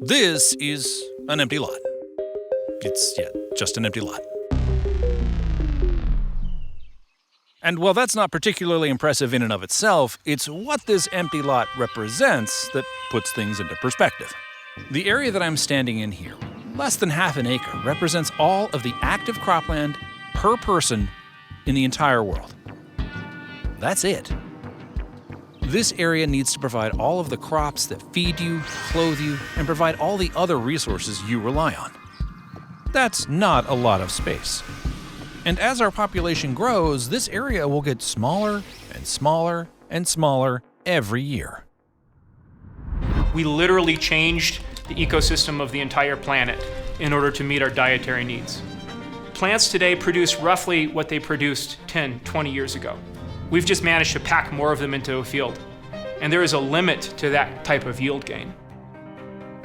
This is an empty lot. It's, just an empty lot. And while that's not particularly impressive in and of itself, it's what this empty lot represents that puts things into perspective. The area that I'm standing in here, less than half an acre, represents all of the active cropland per person in the entire world. That's it. This area needs to provide all of the crops that feed you, clothe you, and provide all the other resources you rely on. That's not a lot of space. And as our population grows, this area will get smaller and smaller and smaller every year. We literally changed the ecosystem of the entire planet in order to meet our dietary needs. Plants today produce roughly what they produced 10, 20 years ago. We've just managed to pack more of them into a field, and there is a limit to that type of yield gain.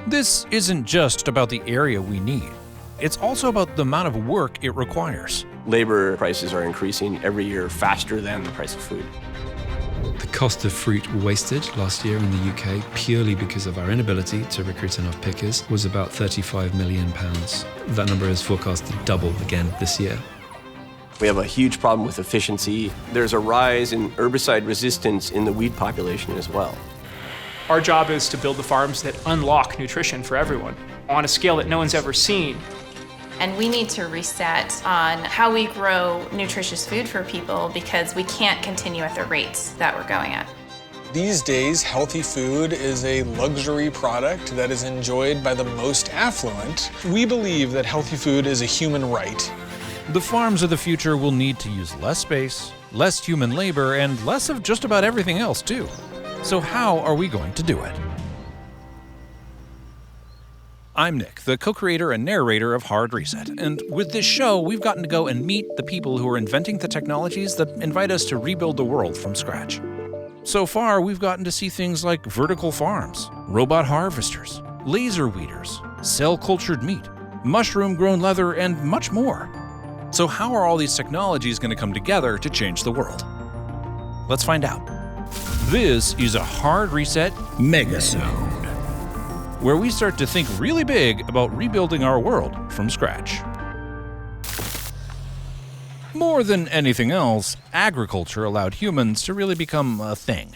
This isn't just about the area we need. It's also about the amount of work it requires. Labor prices are increasing every year faster than the price of food. The cost of fruit wasted last year in the UK, purely because of our inability to recruit enough pickers, was about £35 million. That number is forecast to double again this year. We have a huge problem with efficiency. There's a rise in herbicide resistance in the weed population as well. Our job is to build the farms that unlock nutrition for everyone on a scale that no one's ever seen. And we need to reset on how we grow nutritious food for people because we can't continue at the rates that we're going at. These days, healthy food is a luxury product that is enjoyed by the most affluent. We believe that healthy food is a human right. The farms of the future will need to use less space, less human labor, and less of just about everything else, too. So how are we going to do it? I'm Nick, the co-creator and narrator of Hard Reset, and with this show, we've gotten to go and meet the people who are inventing the technologies that invite us to rebuild the world from scratch. So far, we've gotten to see things like vertical farms, robot harvesters, laser weeders, cell-cultured meat, mushroom-grown leather, and much more. So how are all these technologies going to come together to change the world? Let's find out. This is a Hard Reset Megasode, where we start to think really big about rebuilding our world from scratch. More than anything else, agriculture allowed humans to really become a thing.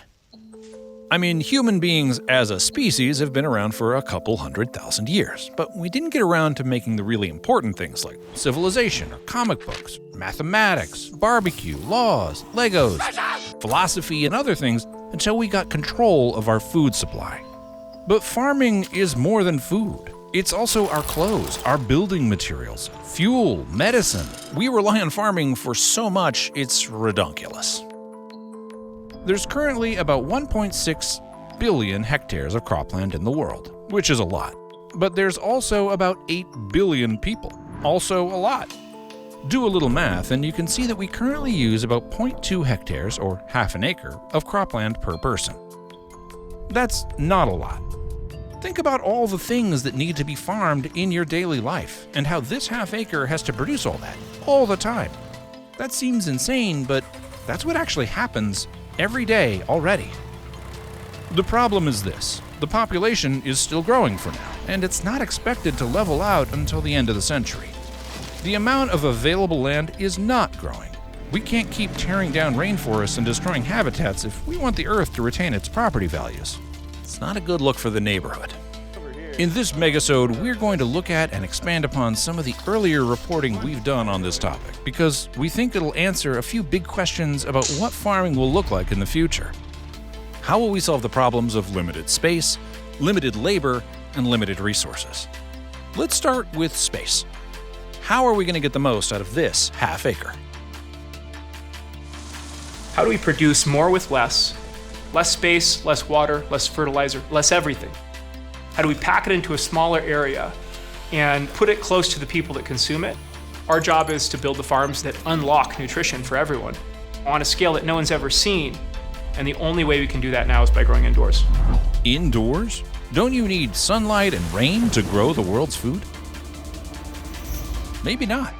I mean, human beings as a species have been around for a couple 100,000 years, but we didn't get around to making the really important things like civilization or comic books, mathematics, barbecue, laws, Legos, philosophy, and other things until we got control of our food supply. But farming is more than food. It's also our clothes, our building materials, fuel, medicine. We rely on farming for so much, it's redonkulous. There's currently about 1.6 billion hectares of cropland in the world, which is a lot. But there's also about 8 billion people, also a lot. Do a little math and you can see that we currently use about 0.2 hectares, or half an acre, of cropland per person. That's not a lot. Think about all the things that need to be farmed in your daily life, and how this half acre has to produce all that, all the time. That seems insane, but that's what actually happens every day already. The problem is this: the population is still growing for now, and it's not expected to level out until the end of the century. The amount of available land is not growing. We can't keep tearing down rainforests and destroying habitats if we want the Earth to retain its property values. It's not a good look for the neighborhood. In this megasode, we're going to look at and expand upon some of the earlier reporting we've done on this topic, because we think it'll answer a few big questions about what farming will look like in the future. How will we solve the problems of limited space, limited labor, and limited resources? Let's start with space. How are we going to get the most out of this half acre? How do we produce more with less? Less space, less water, less fertilizer, less everything. How do we pack it into a smaller area and put it close to the people that consume it? Our job is to build the farms that unlock nutrition for everyone on a scale that no one's ever seen. And the only way we can do that now is by growing indoors. Indoors? Don't you need sunlight and rain to grow the world's food? Maybe not.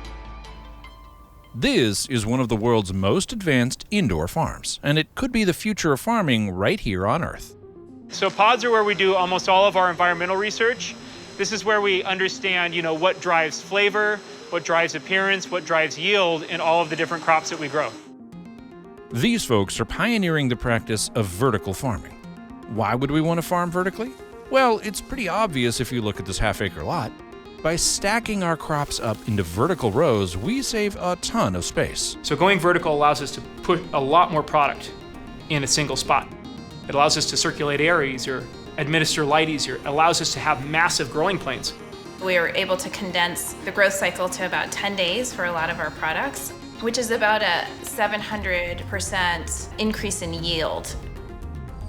This is one of the world's most advanced indoor farms, and it could be the future of farming right here on Earth. So pods are where we do almost all of our environmental research, This is where we understand, what drives flavor, what drives appearance, what drives yield in all of the different crops that we grow. These folks are pioneering the practice of vertical farming. Why would we want to farm vertically? Well, it's pretty obvious if you look at this half-acre lot. By stacking our crops up into vertical rows, we save a ton of space. So going vertical allows us to put a lot more product in a single spot. It allows us to circulate air easier, administer light easier. It allows us to have massive growing planes. We were able to condense the growth cycle to about 10 days for a lot of our products, which is about a 700% increase in yield.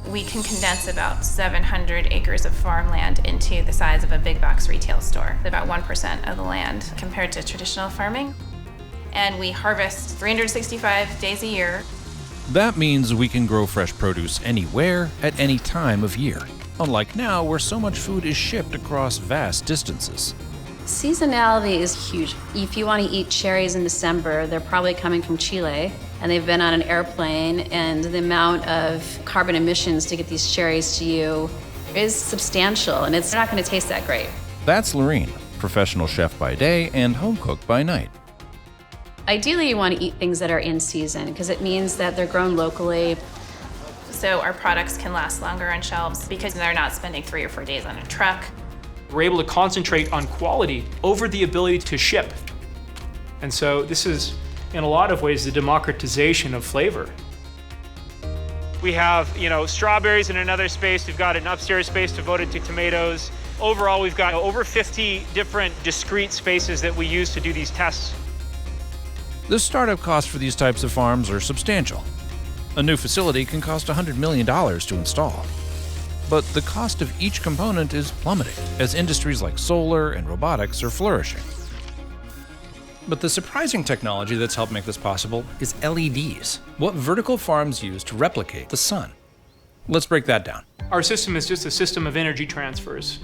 We can condense about 700 acres of farmland into the size of a big box retail store, about 1% of the land compared to traditional farming. And we harvest 365 days a year. That means we can grow fresh produce anywhere, at any time of year. Unlike now, where so much food is shipped across vast distances. Seasonality is huge. If you want to eat cherries in December, they're probably coming from Chile, and they've been on an airplane, and the amount of carbon emissions to get these cherries to you is substantial, and it's not going to taste that great. That's Lorene, professional chef by day and home cook by night. Ideally, you want to eat things that are in season, because it means that they're grown locally. So our products can last longer on shelves because they're not spending 3 or 4 days on a truck. We're able to concentrate on quality over the ability to ship. And so this is, in a lot of ways, the democratization of flavor. We have, strawberries in another space. We've got an upstairs space devoted to tomatoes. Overall, we've got over 50 different discrete spaces that we use to do these tests. The startup costs for these types of farms are substantial. A new facility can cost $100 million to install. But the cost of each component is plummeting as industries like solar and robotics are flourishing. But the surprising technology that's helped make this possible is LEDs, what vertical farms use to replicate the sun. Let's break that down. Our system is just a system of energy transfers.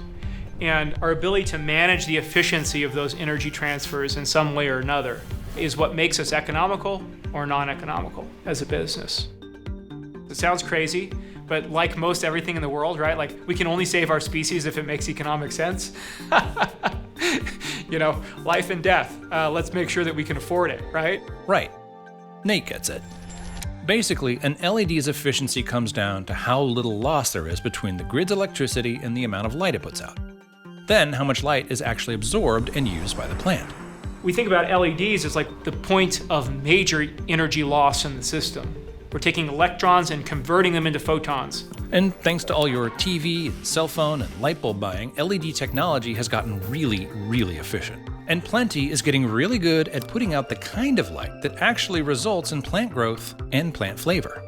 And our ability to manage the efficiency of those energy transfers in some way or another is what makes us economical or non-economical as a business. It sounds crazy, but like most everything in the world, right? Like, we can only save our species if it makes economic sense. Life and death. Let's make sure that we can afford it, right? Right. Nate gets it. Basically, an LED's efficiency comes down to how little loss there is between the grid's electricity and the amount of light it puts out. Then, how much light is actually absorbed and used by the plant. We think about LEDs as like the point of major energy loss in the system. We're taking electrons and converting them into photons. And thanks to all your TV, cell phone, and light bulb buying, LED technology has gotten really, really efficient. And Plenty is getting really good at putting out the kind of light that actually results in plant growth and plant flavor.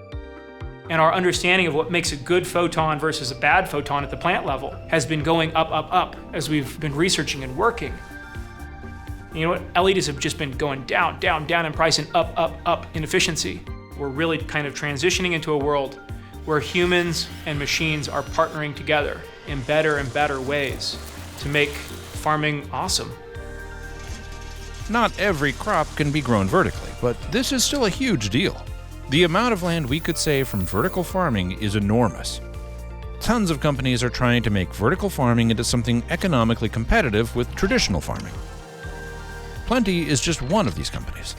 And our understanding of what makes a good photon versus a bad photon at the plant level has been going up as we've been researching and working. You know what? LEDs have just been going down in price and up in efficiency. We're really kind of transitioning into a world where humans and machines are partnering together in better and better ways to make farming awesome. Not every crop can be grown vertically, but this is still a huge deal. The amount of land we could save from vertical farming is enormous. Tons of companies are trying to make vertical farming into something economically competitive with traditional farming. Plenty is just one of these companies.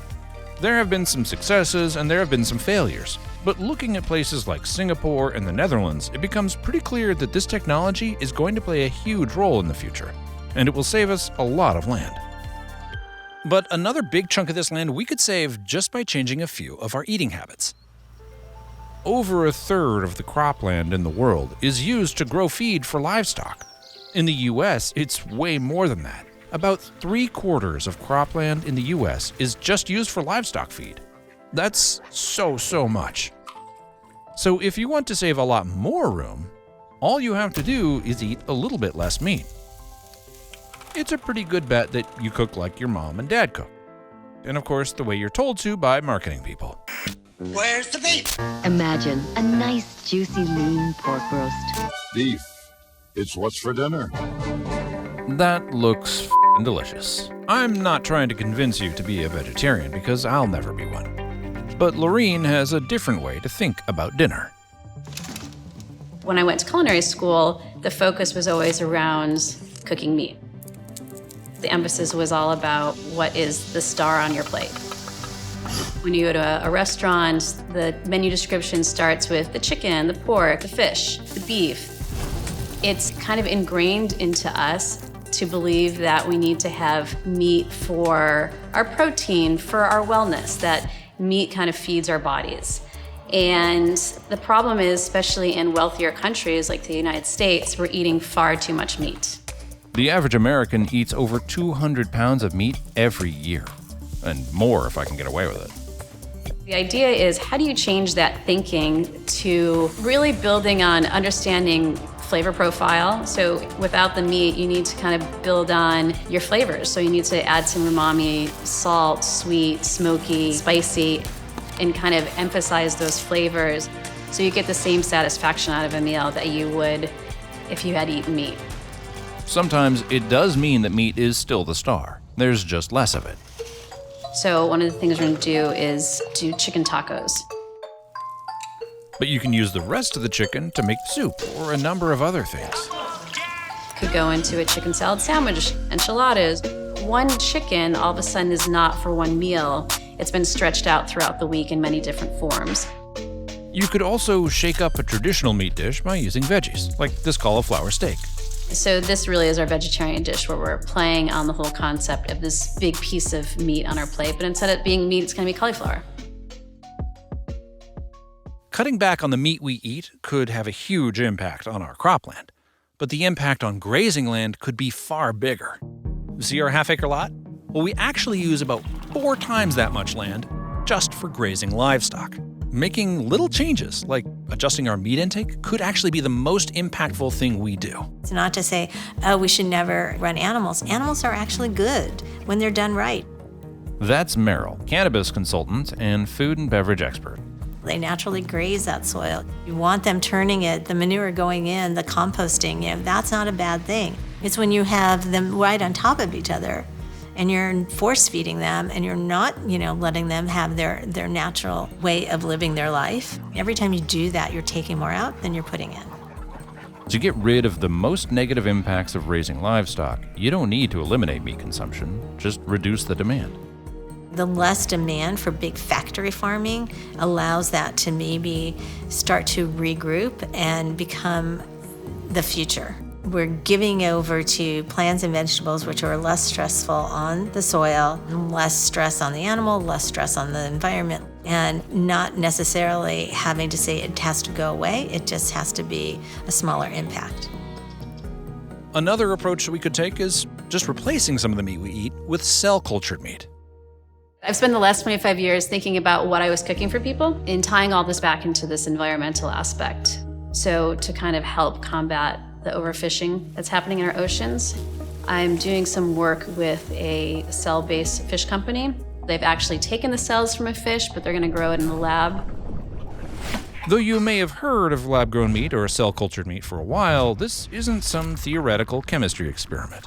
There have been some successes and there have been some failures, but looking at places like Singapore and the Netherlands, it becomes pretty clear that this technology is going to play a huge role in the future, and it will save us a lot of land. But another big chunk of this land we could save just by changing a few of our eating habits. Over a third of the cropland in the world is used to grow feed for livestock. In the US, it's way more than that. About 3/4 of cropland in the US is just used for livestock feed. That's so much. So if you want to save a lot more room, all you have to do is eat a little bit less meat. It's a pretty good bet that you cook like your mom and dad cook. And of course, the way you're told to by marketing people. Where's the beef? Imagine a nice, juicy, lean pork roast. Beef. It's what's for dinner. That looks f***ing delicious. I'm not trying to convince you to be a vegetarian because I'll never be one. But Lorene has a different way to think about dinner. When I went to culinary school, the focus was always around cooking meat. The emphasis was all about what is the star on your plate. When you go to a restaurant, the menu description starts with the chicken, the pork, the fish, the beef. It's kind of ingrained into us to believe that we need to have meat for our protein, for our wellness, that meat kind of feeds our bodies. And the problem is, especially in wealthier countries like the United States, we're eating far too much meat. The average American eats over 200 pounds of meat every year, and more if I can get away with it. The idea is, how do you change that thinking to really building on understanding flavor profile? So without the meat, you need to kind of build on your flavors. So you need to add some umami, salt, sweet, smoky, spicy, and kind of emphasize those flavors so you get the same satisfaction out of a meal that you would if you had eaten meat. Sometimes it does mean that meat is still the star. There's just less of it. So one of the things we're going to do is do chicken tacos. But you can use the rest of the chicken to make soup or a number of other things. Could go into a chicken salad sandwich, enchiladas. One chicken all of a sudden is not for one meal. It's been stretched out throughout the week in many different forms. You could also shake up a traditional meat dish by using veggies, like this cauliflower steak. So this really is our vegetarian dish, where we're playing on the whole concept of this big piece of meat on our plate, but instead of being meat, it's going to be cauliflower. Cutting back on the meat we eat could have a huge impact on our cropland, but the impact on grazing land could be far bigger. See our half-acre lot? Well, we actually use about 4 times that much land just for grazing livestock. Making little changes, like adjusting our meat intake, could actually be the most impactful thing we do. It's not to say, oh, we should never run animals. Animals are actually good when they're done right. That's Meryl, cannabis consultant and food and beverage expert. They naturally graze that soil. You want them turning it, the manure going in, the composting, that's not a bad thing. It's when you have them right on top of each other and you're force feeding them and you're not, letting them have their natural way of living their life. Every time you do that, you're taking more out than you're putting in. To get rid of the most negative impacts of raising livestock, you don't need to eliminate meat consumption, just reduce the demand. The less demand for big factory farming allows that to maybe start to regroup and become the future. We're giving over to plants and vegetables which are less stressful on the soil, less stress on the animal, less stress on the environment, and not necessarily having to say it has to go away. It just has to be a smaller impact. Another approach that we could take is just replacing some of the meat we eat with cell-cultured meat. I've spent the last 25 years thinking about what I was cooking for people and tying all this back into this environmental aspect. So to kind of help combat the overfishing that's happening in our oceans, I'm doing some work with a cell-based fish company. They've actually taken the cells from a fish, but they're going to grow it in the lab. Though you may have heard of lab-grown meat or cell-cultured meat for a while, this isn't some theoretical chemistry experiment.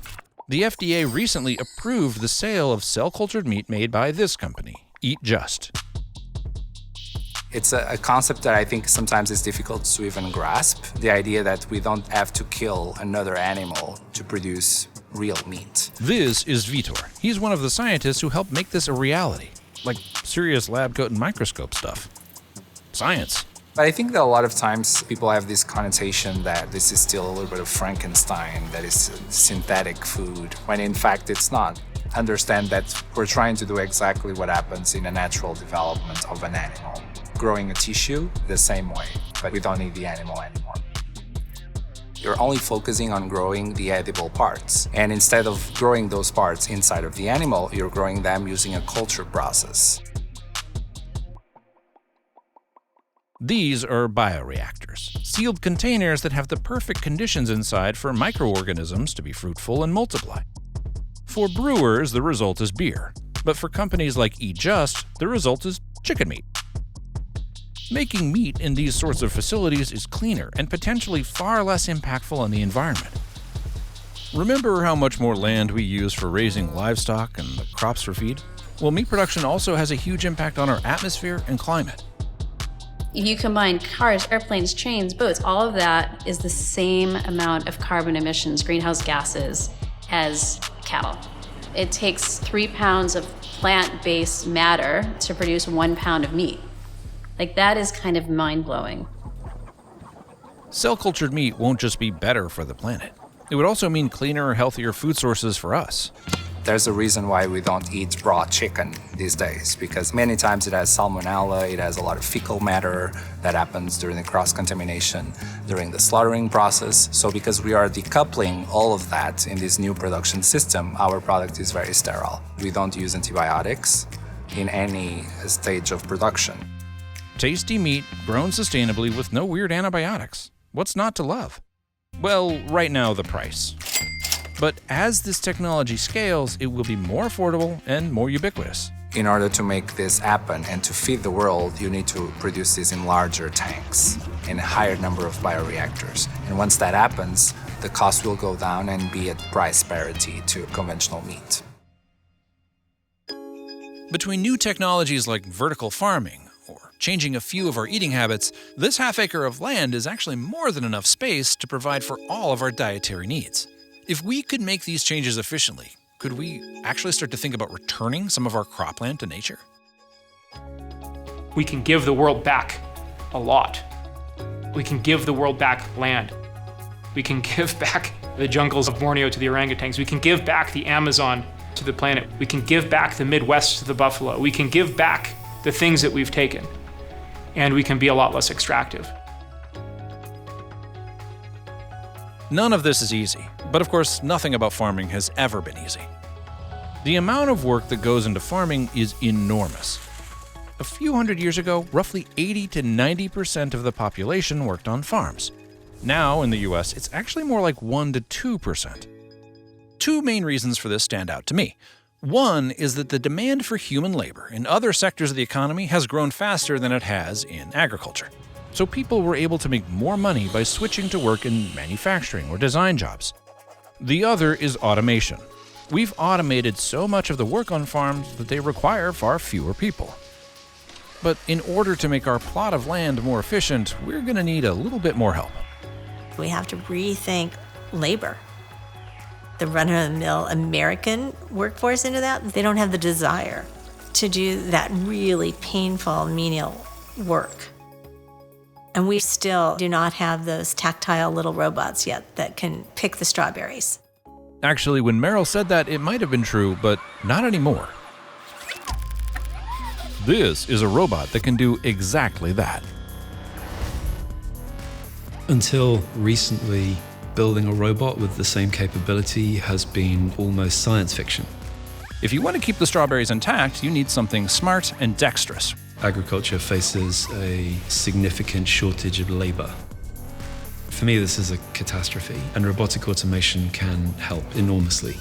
The FDA recently approved the sale of cell-cultured meat made by this company, Eat Just. It's a concept that I think sometimes is difficult to even grasp. The idea that we don't have to kill another animal to produce real meat. This is Vitor. He's one of the scientists who helped make this a reality. Like serious lab-coat and microscope stuff. Science. But I think that a lot of times people have this connotation that this is still a little bit of Frankenstein, that is synthetic food, when in fact it's not. Understand that we're trying to do exactly what happens in a natural development of an animal. Growing a tissue the same way, but we don't need the animal anymore. You're only focusing on growing the edible parts. And instead of growing those parts inside of the animal, you're growing them using a culture process. These are bioreactors, sealed containers that have the perfect conditions inside for microorganisms to be fruitful and multiply. For brewers, the result is beer, but for companies like Eat Just, the result is chicken meat. Making meat in these sorts of facilities is cleaner and potentially far less impactful on the environment. Remember how much more land we use for raising livestock and the crops for feed? Well, meat production also has a huge impact on our atmosphere and climate. If you combine cars, airplanes, trains, boats, all of that is the same amount of carbon emissions, greenhouse gases, as cattle. It takes 3 pounds of plant-based matter to produce 1 pound of meat. Like, that is kind of mind-blowing. Cell-cultured meat won't just be better for the planet. It would also mean cleaner, healthier food sources for us. There's a reason why we don't eat raw chicken these days, because many times it has salmonella, it has a lot of fecal matter that happens during the cross-contamination, during the slaughtering process. So because we are decoupling all of that in this new production system, our product is very sterile. We don't use antibiotics in any stage of production. Tasty meat grown sustainably with no weird antibiotics. What's not to love? Well, right now, the price. But as this technology scales, it will be more affordable and more ubiquitous. In order to make this happen and to feed the world, you need to produce this in larger tanks, in a higher number of bioreactors. And once that happens, the cost will go down and be at price parity to conventional meat. Between new technologies like vertical farming or changing a few of our eating habits, this half acre of land is actually more than enough space to provide for all of our dietary needs. If we could make these changes efficiently, could we actually start to think about returning some of our cropland to nature? We can give the world back a lot. We can give the world back land. We can give back the jungles of Borneo to the orangutans. We can give back the Amazon to the planet. We can give back the Midwest to the buffalo. We can give back the things that we've taken, and we can be a lot less extractive. None of this is easy, but of course, nothing about farming has ever been easy. The amount of work that goes into farming is enormous. A few hundred years ago, roughly 80 to 90% of the population worked on farms. Now, in the US, it's actually more like 1 to 2%. Two main reasons for this stand out to me. One is that the demand for human labor in other sectors of the economy has grown faster than it has in agriculture. So people were able to make more money by switching to work in manufacturing or design jobs. The other is automation. We've automated so much of the work on farms that they require far fewer people. But in order to make our plot of land more efficient, we're going to need a little bit more help. We have to rethink labor. The run-of-the-mill American workforce into that, they don't have the desire to do that really painful menial work. And we still do not have those tactile little robots yet that can pick the strawberries. Actually, when Meryl said that, it might have been true, but not anymore. This is a robot that can do exactly that. Until recently, building a robot with the same capability has been almost science fiction. If you want to keep the strawberries intact, you need something smart and dexterous. Agriculture faces a significant shortage of labor. For me, this is a catastrophe, and robotic automation can help enormously.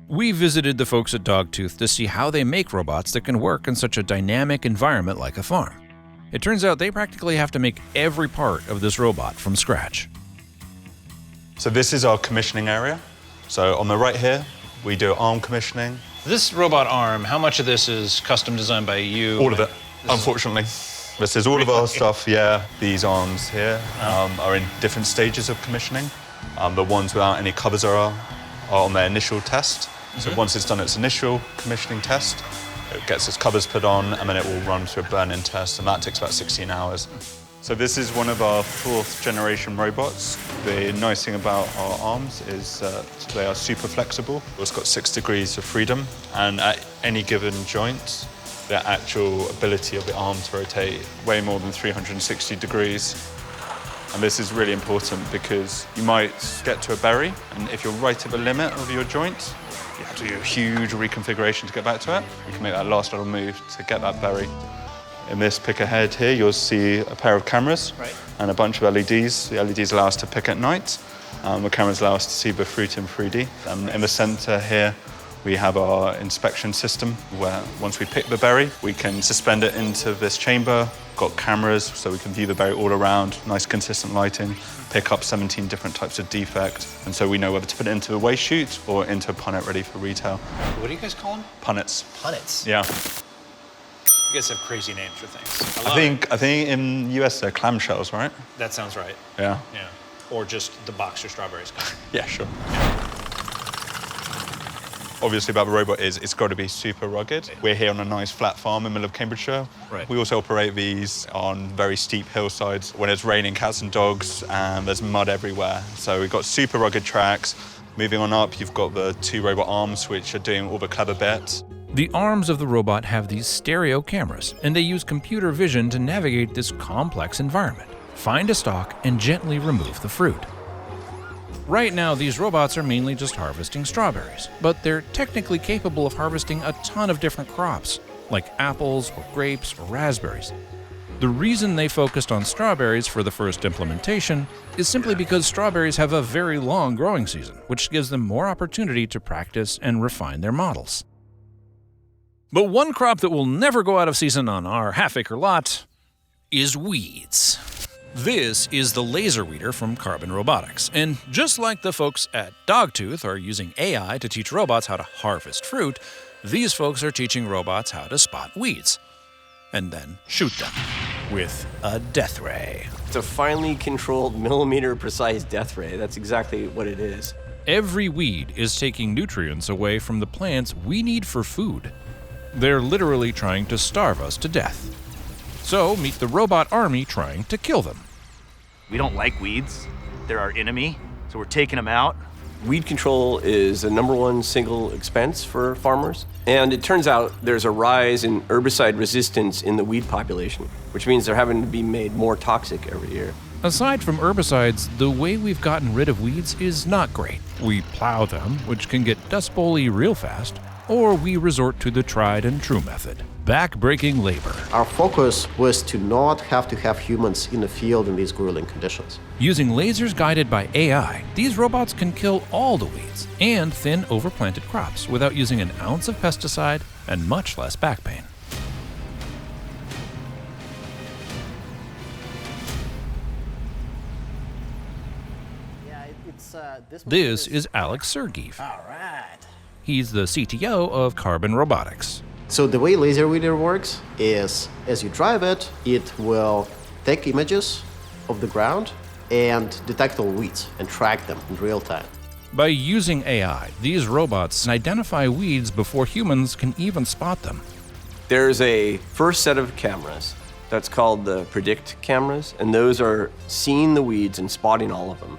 We visited the folks at Dogtooth to see how they make robots that can work in such a dynamic environment like a farm. It turns out they practically have to make every part of this robot from scratch. So this is our commissioning area. So on the right here, we do arm commissioning. This robot arm, how much of this is custom designed by you? All of it, unfortunately. This is all of our stuff, yeah. These arms here are in different stages of commissioning. The ones without any covers are on their initial test. So once it's done its initial commissioning test, it gets its covers put on, and then it will run through a burn-in test, and that takes about 16 hours. So this is one of our 4th generation robots. The nice thing about our arms is they are super flexible. It's got 6 degrees of freedom, and at any given joint, the actual ability of the arm to rotate way more than 360 degrees. And this is really important because you might get to a berry, and if you're right at the limit of your joint, you have to do a huge reconfiguration to get back to it. You can make that last little move to get that berry. In this pick ahead here, you'll see a pair of cameras and a bunch of LEDs. The LEDs allow us to pick at night. The cameras allow us to see the fruit in 3D. And in the center here, we have our inspection system where once we pick the berry, we can suspend it into this chamber. Got cameras so we can view the berry all around, nice consistent lighting, pick up 17 different types of defect. And so we know whether to put it into a waste chute or into a punnet ready for retail. What do you guys call them? Punnets. Punnets? Yeah. guys have crazy names for things. I think in US they're clamshells, right? That sounds right. Yeah. Yeah. Or just the boxer strawberries. Yeah, sure. Obviously about the robot is it's got to be super rugged. We're here on a nice flat farm in the middle of Cambridgeshire. Right. We also operate these on very steep hillsides when it's raining cats and dogs and there's mud everywhere. So we've got super rugged tracks. Moving on up, you've got the 2 robot arms which are doing all the clever bits. The arms of the robot have these stereo cameras, and they use computer vision to navigate this complex environment, find a stalk, and gently remove the fruit. Right now, these robots are mainly just harvesting strawberries, but they're technically capable of harvesting a ton of different crops, like apples or grapes or raspberries. The reason they focused on strawberries for the first implementation is simply because strawberries have a very long growing season, which gives them more opportunity to practice and refine their models. But one crop that will never go out of season on our half-acre lot is weeds. This is the laser weeder from Carbon Robotics, and just like the folks at Dogtooth are using AI to teach robots how to harvest fruit, these folks are teaching robots how to spot weeds, and then shoot them with a death ray. It's a finely controlled millimeter-precise death ray. That's exactly what it is. Every weed is taking nutrients away from the plants we need for food. They're literally trying to starve us to death. So meet the robot army trying to kill them. We don't like weeds. They're our enemy, so we're taking them out. Weed control is the #1 single expense for farmers. And it turns out there's a rise in herbicide resistance in the weed population, which means they're having to be made more toxic every year. Aside from herbicides, the way we've gotten rid of weeds is not great. We plow them, which can get dust bowl-y real fast, or we resort to the tried and true method, back-breaking labor. Our focus was to not have to have humans in the field in these grueling conditions. Using lasers guided by AI, these robots can kill all the weeds and thin overplanted crops without using an ounce of pesticide and much less back pain. This is Alex Sergeev. All right. He's the CTO of Carbon Robotics. So the way laser weeder works is, as you drive it, it will take images of the ground and detect all weeds and track them in real time. By using AI, these robots can identify weeds before humans can even spot them. There's a first set of cameras that's called the predict cameras, and those are seeing the weeds and spotting all of them.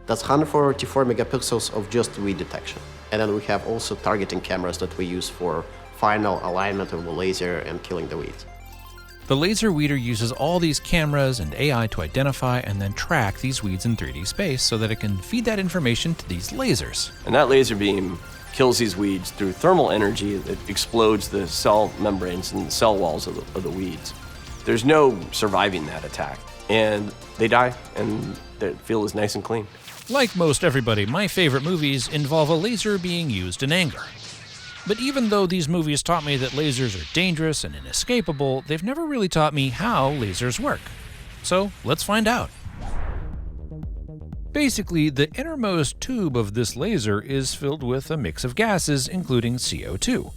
That's 144 megapixels of just weed detection. And then we have also targeting cameras that we use for final alignment of the laser and killing the weeds. The laser weeder uses all these cameras and AI to identify and then track these weeds in 3D space so that it can feed that information to these lasers. And that laser beam kills these weeds through thermal energy that explodes the cell membranes and the cell walls of the weeds. There's no surviving that attack. And they die, and the field is nice and clean. Like most everybody, my favorite movies involve a laser being used in anger. But even though these movies taught me that lasers are dangerous and inescapable, they've never really taught me how lasers work. So let's find out. Basically, the innermost tube of this laser is filled with a mix of gases, including CO2.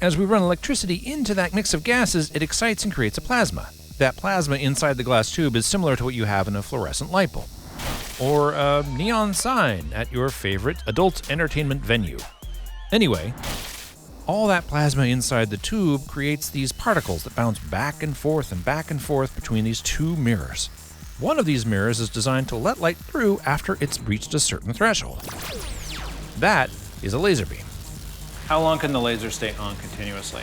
As we run electricity into that mix of gases, it excites and creates a plasma. That plasma inside the glass tube is similar to what you have in a fluorescent light bulb, or a neon sign at your favorite adult entertainment venue. Anyway, all that plasma inside the tube creates these particles that bounce back and forth between these two mirrors. One of these mirrors is designed to let light through after it's reached a certain threshold. That is a laser beam. How long can the laser stay on continuously?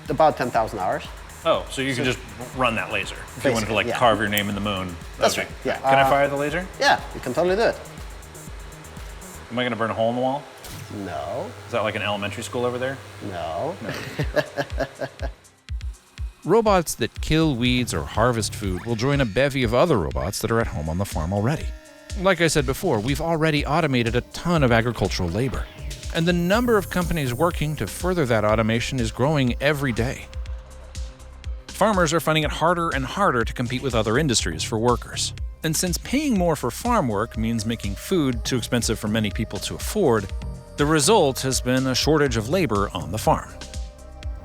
About 10,000 hours. Oh, so you can just run that laser if you wanted to like carve your name in the moon. That's right, yeah. Can I fire the laser? Yeah, you can totally do it. Am I going to burn a hole in the wall? No. Is that like an elementary school over there? No. Robots that kill weeds or harvest food will join a bevy of other robots that are at home on the farm already. Like I said before, we've already automated a ton of agricultural labor, and the number of companies working to further that automation is growing every day. Farmers are finding it harder and harder to compete with other industries for workers. And since paying more for farm work means making food too expensive for many people to afford, the result has been a shortage of labor on the farm.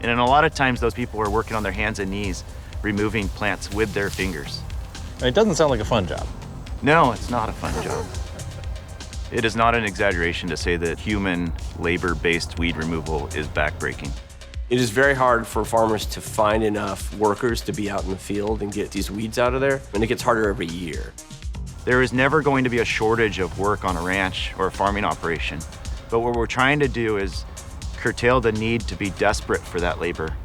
And in a lot of times, those people are working on their hands and knees, removing plants with their fingers. It doesn't sound like a fun job. No, it's not a fun job. It is not an exaggeration to say that human labor-based weed removal is backbreaking. It is very hard for farmers to find enough workers to be out in the field and get these weeds out of there, and it gets harder every year. There is never going to be a shortage of work on a ranch or a farming operation, but what we're trying to do is curtail the need to be desperate for that labor.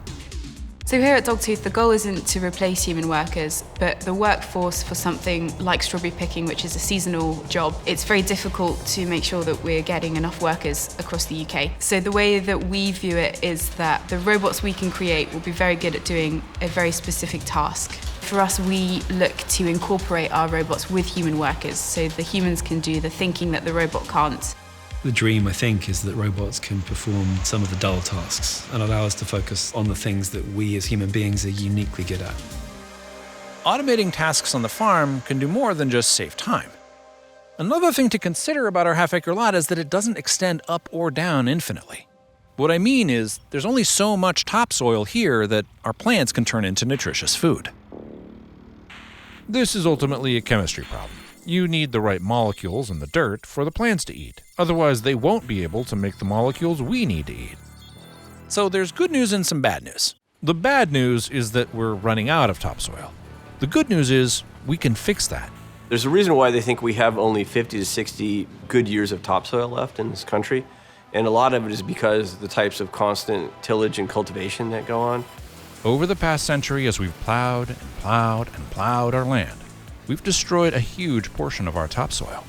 So here at Dogtooth, the goal isn't to replace human workers, but the workforce for something like strawberry picking, which is a seasonal job, it's very difficult to make sure that we're getting enough workers across the UK. So the way that we view it is that the robots we can create will be very good at doing a very specific task. For us, we look to incorporate our robots with human workers, so the humans can do the thinking that the robot can't. The dream, I think, is that robots can perform some of the dull tasks and allow us to focus on the things that we as human beings are uniquely good at. Automating tasks on the farm can do more than just save time. Another thing to consider about our half-acre lot is that it doesn't extend up or down infinitely. What I mean is, there's only so much topsoil here that our plants can turn into nutritious food. This is ultimately a chemistry problem. You need the right molecules in the dirt for the plants to eat. Otherwise, they won't be able to make the molecules we need to eat. So there's good news and some bad news. The bad news is that we're running out of topsoil. The good news is we can fix that. There's a reason why they think we have only 50 to 60 good years of topsoil left in this country. And a lot of it is because of the types of constant tillage and cultivation that go on. Over the past century, as we've plowed and plowed and plowed our land, we've destroyed a huge portion of our topsoil.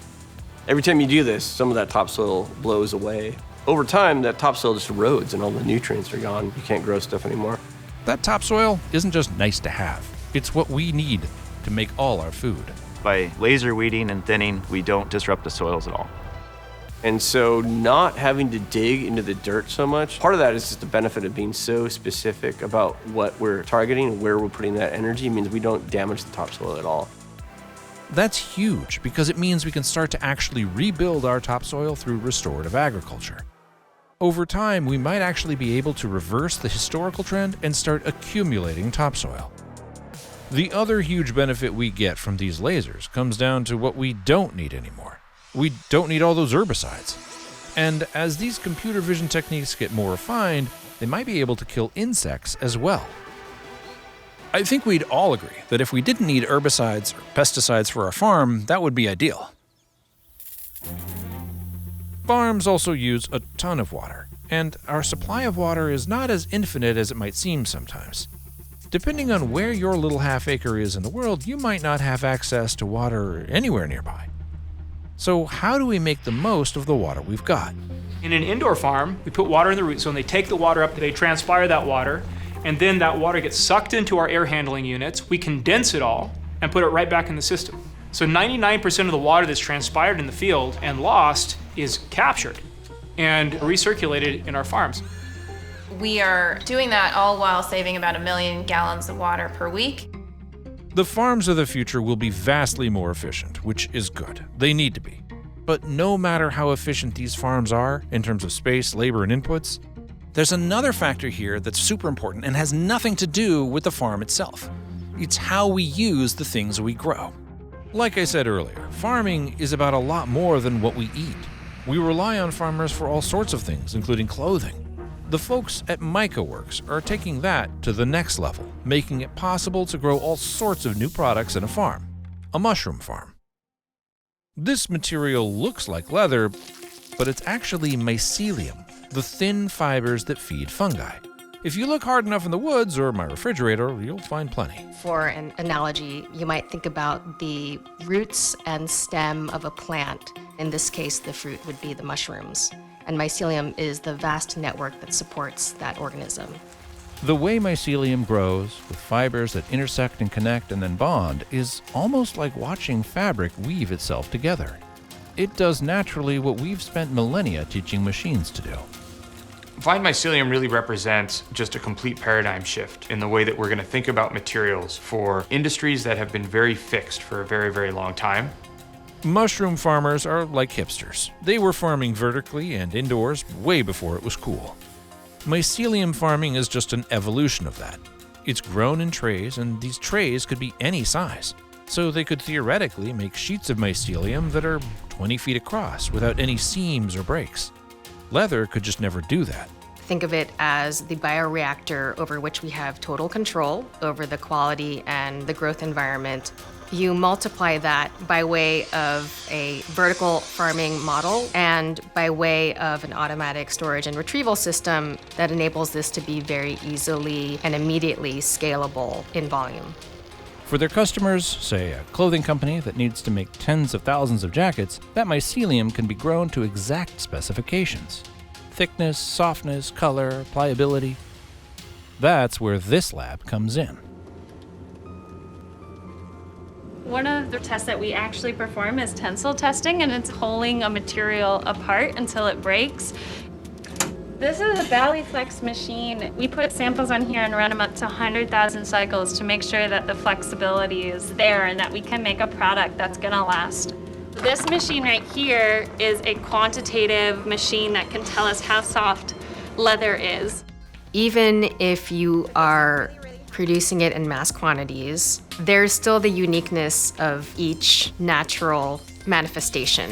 Every time you do this, some of that topsoil blows away. Over time, that topsoil just erodes and all the nutrients are gone. You can't grow stuff anymore. That topsoil isn't just nice to have. It's what we need to make all our food. By laser weeding and thinning, we don't disrupt the soils at all. And so not having to dig into the dirt so much, part of that is just the benefit of being so specific about what we're targeting and where we're putting that energy means we don't damage the topsoil at all. That's huge because it means we can start to actually rebuild our topsoil through restorative agriculture. Over time, we might actually be able to reverse the historical trend and start accumulating topsoil. The other huge benefit we get from these lasers comes down to what we don't need anymore. We don't need all those herbicides. And as these computer vision techniques get more refined, they might be able to kill insects as well. I think we'd all agree that if we didn't need herbicides or pesticides for our farm, that would be ideal. Farms also use a ton of water, and our supply of water is not as infinite as it might seem sometimes. Depending on where your little half-acre is in the world, you might not have access to water anywhere nearby. So how do we make the most of the water we've got? In an indoor farm, we put water in the root zone, they take the water up, they transpire that water, and then that water gets sucked into our air handling units, we condense it all, and put it right back in the system. So 99% of the water that's transpired in the field and lost is captured and recirculated in our farms. We are doing that all while saving about 1 million gallons of water per week. The farms of the future will be vastly more efficient, which is good. They need to be. But no matter how efficient these farms are in terms of space, labor, and inputs, there's another factor here that's super important and has nothing to do with the farm itself. It's how we use the things we grow. Like I said earlier, farming is about a lot more than what we eat. We rely on farmers for all sorts of things, including clothing. The folks at MycoWorks are taking that to the next level, making it possible to grow all sorts of new products in a farm, a mushroom farm. This material looks like leather, but it's actually mycelium, the thin fibers that feed fungi. If you look hard enough in the woods or my refrigerator, you'll find plenty. For an analogy, you might think about the roots and stem of a plant. In this case, the fruit would be the mushrooms. And mycelium is the vast network that supports that organism. The way mycelium grows, with fibers that intersect and connect and then bond, is almost like watching fabric weave itself together. It does naturally what we've spent millennia teaching machines to do. Fine mycelium really represents just a complete paradigm shift in the way that we're going to think about materials for industries that have been very fixed for a very, very long time. Mushroom farmers are like hipsters. They were farming vertically and indoors way before it was cool. Mycelium farming is just an evolution of that. It's grown in trays, and these trays could be any size. So they could theoretically make sheets of mycelium that are 20 feet across without any seams or breaks. Leather could just never do that. Think of it as the bioreactor over which we have total control over the quality and the growth environment. You multiply that by way of a vertical farming model and by way of an automatic storage and retrieval system that enables this to be very easily and immediately scalable in volume. For their customers, say a clothing company that needs to make tens of thousands of jackets, that mycelium can be grown to exact specifications. Thickness, softness, color, pliability. That's where this lab comes in. One of the tests that we actually perform is tensile testing, and it's pulling a material apart until it breaks. This is a Ballyflex machine. We put samples on here and run them up to 100,000 cycles to make sure that the flexibility is there and that we can make a product that's gonna last. This machine right here is a quantitative machine that can tell us how soft leather is. Even if you are producing it in mass quantities, there's still the uniqueness of each natural manifestation.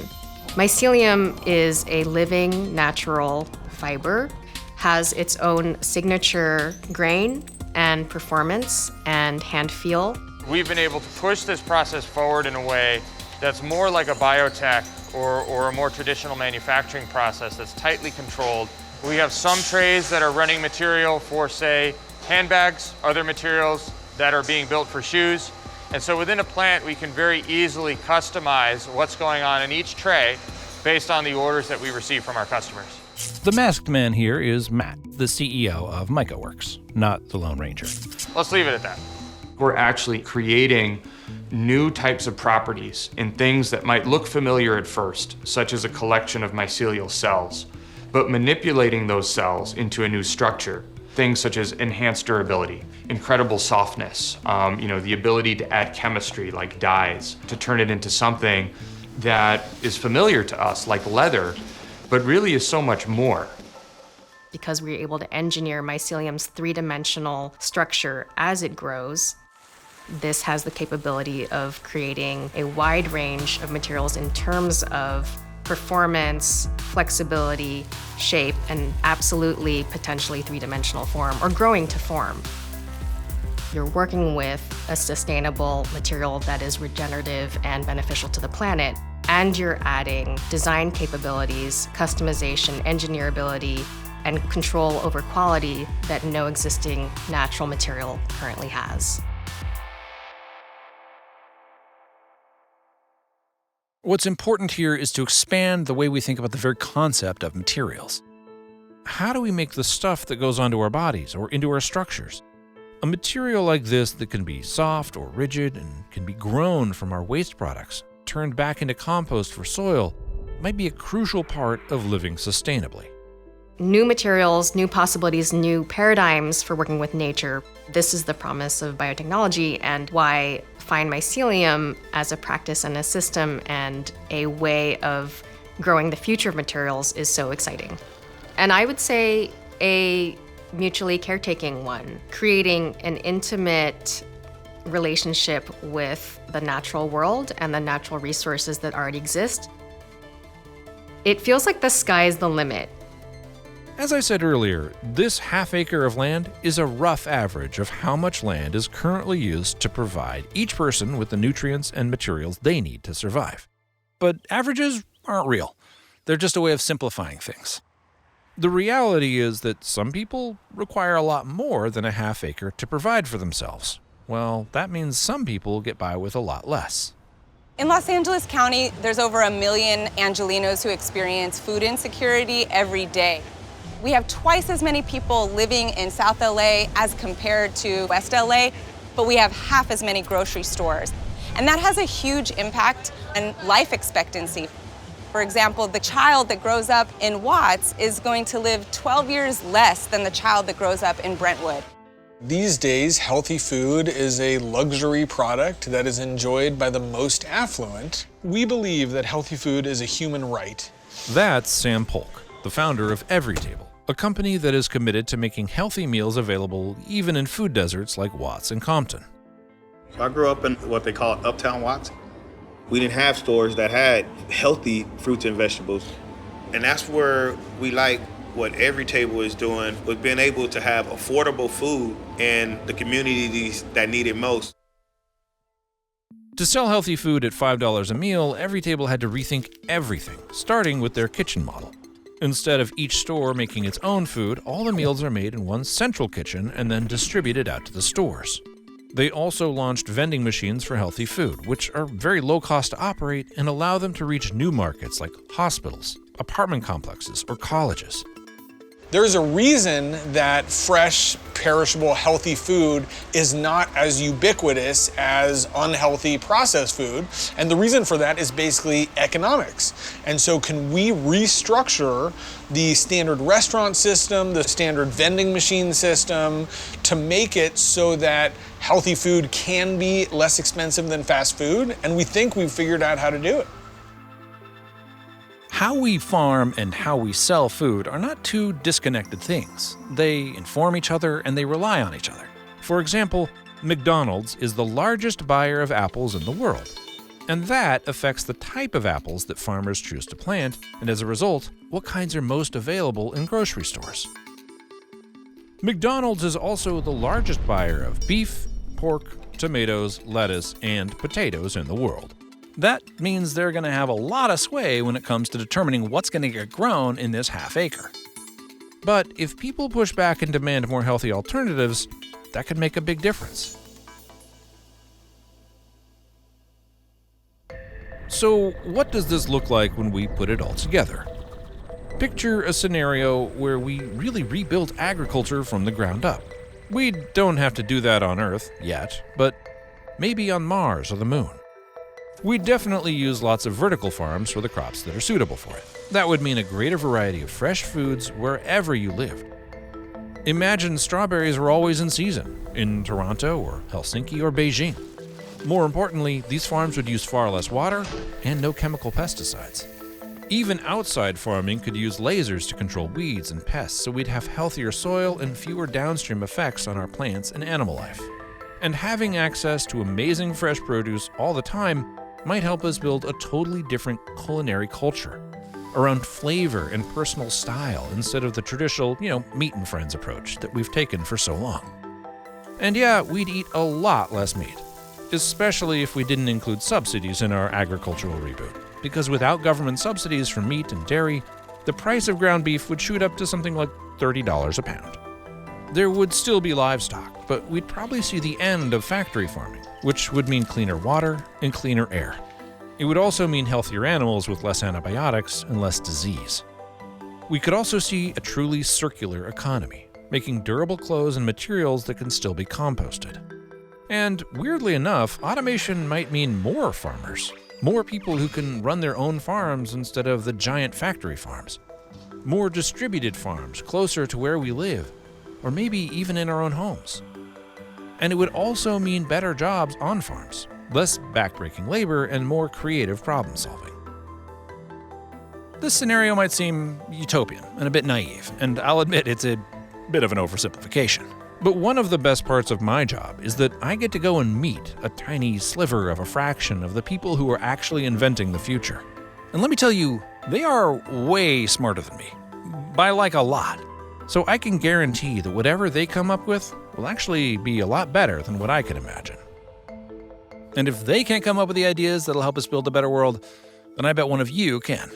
Mycelium is a living, natural fiber, has its own signature grain and performance and hand feel. We've been able to push this process forward in a way that's more like a biotech or a more traditional manufacturing process that's tightly controlled. We have some trays that are running material for, say, handbags, other materials that are being built for shoes. And so within a plant, we can very easily customize what's going on in each tray based on the orders that we receive from our customers. The masked man here is Matt, the CEO of MycoWorks, not the Lone Ranger. Let's leave it at that. We're actually creating new types of properties in things that might look familiar at first, such as a collection of mycelial cells, but manipulating those cells into a new structure. Things such as enhanced durability, incredible softness, the ability to add chemistry like dyes, to turn it into something that is familiar to us like leather, but really is so much more. Because we're able to engineer mycelium's three-dimensional structure as it grows, this has the capability of creating a wide range of materials in terms of performance, flexibility, shape, and absolutely potentially three-dimensional form or growing to form. You're working with a sustainable material that is regenerative and beneficial to the planet, and you're adding design capabilities, customization, engineerability, and control over quality that no existing natural material currently has. What's important here is to expand the way we think about the very concept of materials. How do we make the stuff that goes onto our bodies or into our structures? A material like this that can be soft or rigid and can be grown from our waste products, turned back into compost for soil, might be a crucial part of living sustainably. New materials, new possibilities, new paradigms for working with nature. This is the promise of biotechnology and why fine mycelium as a practice and a system and a way of growing the future of materials is so exciting. And I would say a mutually caretaking one, creating an intimate relationship with the natural world and the natural resources that already exist. It feels like the sky's the limit. As I said earlier, this half acre of land is a rough average of how much land is currently used to provide each person with the nutrients and materials they need to survive. But averages aren't real. They're just a way of simplifying things. The reality is that some people require a lot more than a half acre to provide for themselves. Well, that means some people get by with a lot less. In Los Angeles County, there's over 1 million Angelenos who experience food insecurity every day. We have twice as many people living in South LA as compared to West LA, but we have half as many grocery stores. And that has a huge impact on life expectancy. For example, the child that grows up in Watts is going to live 12 years less than the child that grows up in Brentwood. These days, healthy food is a luxury product that is enjoyed by the most affluent. We believe that healthy food is a human right. That's Sam Polk, the founder of EveryTable, a company that is committed to making healthy meals available even in food deserts like Watts and Compton. So I grew up in what they call Uptown Watts. We didn't have stores that had healthy fruits and vegetables. And that's where we like what Every Table is doing, with being able to have affordable food in the communities that need it most. To sell healthy food at $5 a meal, Every Table had to rethink everything, starting with their kitchen model. Instead of each store making its own food, all the meals are made in one central kitchen and then distributed out to the stores. They also launched vending machines for healthy food, which are very low cost to operate and allow them to reach new markets like hospitals, apartment complexes, or colleges. There's a reason that fresh, perishable, healthy food is not as ubiquitous as unhealthy processed food. And the reason for that is basically economics. And so can we restructure the standard restaurant system, the standard vending machine system, to make it so that healthy food can be less expensive than fast food? And we think we've figured out how to do it. How we farm and how we sell food are not two disconnected things. They inform each other and they rely on each other. For example, McDonald's is the largest buyer of apples in the world. And that affects the type of apples that farmers choose to plant, and as a result, what kinds are most available in grocery stores. McDonald's is also the largest buyer of beef, pork, tomatoes, lettuce, and potatoes in the world. That means they're going to have a lot of sway when it comes to determining what's going to get grown in this half acre. But if people push back and demand more healthy alternatives, that could make a big difference. So, what does this look like when we put it all together? Picture a scenario where we really rebuild agriculture from the ground up. We don't have to do that on Earth yet, but maybe on Mars or the Moon. We'd definitely use lots of vertical farms for the crops that are suitable for it. That would mean a greater variety of fresh foods wherever you lived. Imagine strawberries were always in season, in Toronto or Helsinki or Beijing. More importantly, these farms would use far less water and no chemical pesticides. Even outside farming could use lasers to control weeds and pests, so we'd have healthier soil and fewer downstream effects on our plants and animal life. And having access to amazing fresh produce all the time might help us build a totally different culinary culture around flavor and personal style instead of the traditional, meat and friends approach that we've taken for so long. And yeah, we'd eat a lot less meat, especially if we didn't include subsidies in our agricultural reboot, because without government subsidies for meat and dairy, the price of ground beef would shoot up to something like $30 a pound. There would still be livestock, but we'd probably see the end of factory farming, which would mean cleaner water and cleaner air. It would also mean healthier animals with less antibiotics and less disease. We could also see a truly circular economy, making durable clothes and materials that can still be composted. And weirdly enough, automation might mean more farmers, more people who can run their own farms instead of the giant factory farms, more distributed farms closer to where we live, or maybe even in our own homes. And it would also mean better jobs on farms, less backbreaking labor, and more creative problem solving. This scenario might seem utopian and a bit naive, and I'll admit it's a bit of an oversimplification. But one of the best parts of my job is that I get to go and meet a tiny sliver of a fraction of the people who are actually inventing the future. And let me tell you, they are way smarter than me, by like a lot. So I can guarantee that whatever they come up with will actually be a lot better than what I can imagine. And if they can't come up with the ideas that'll help us build a better world, then I bet one of you can.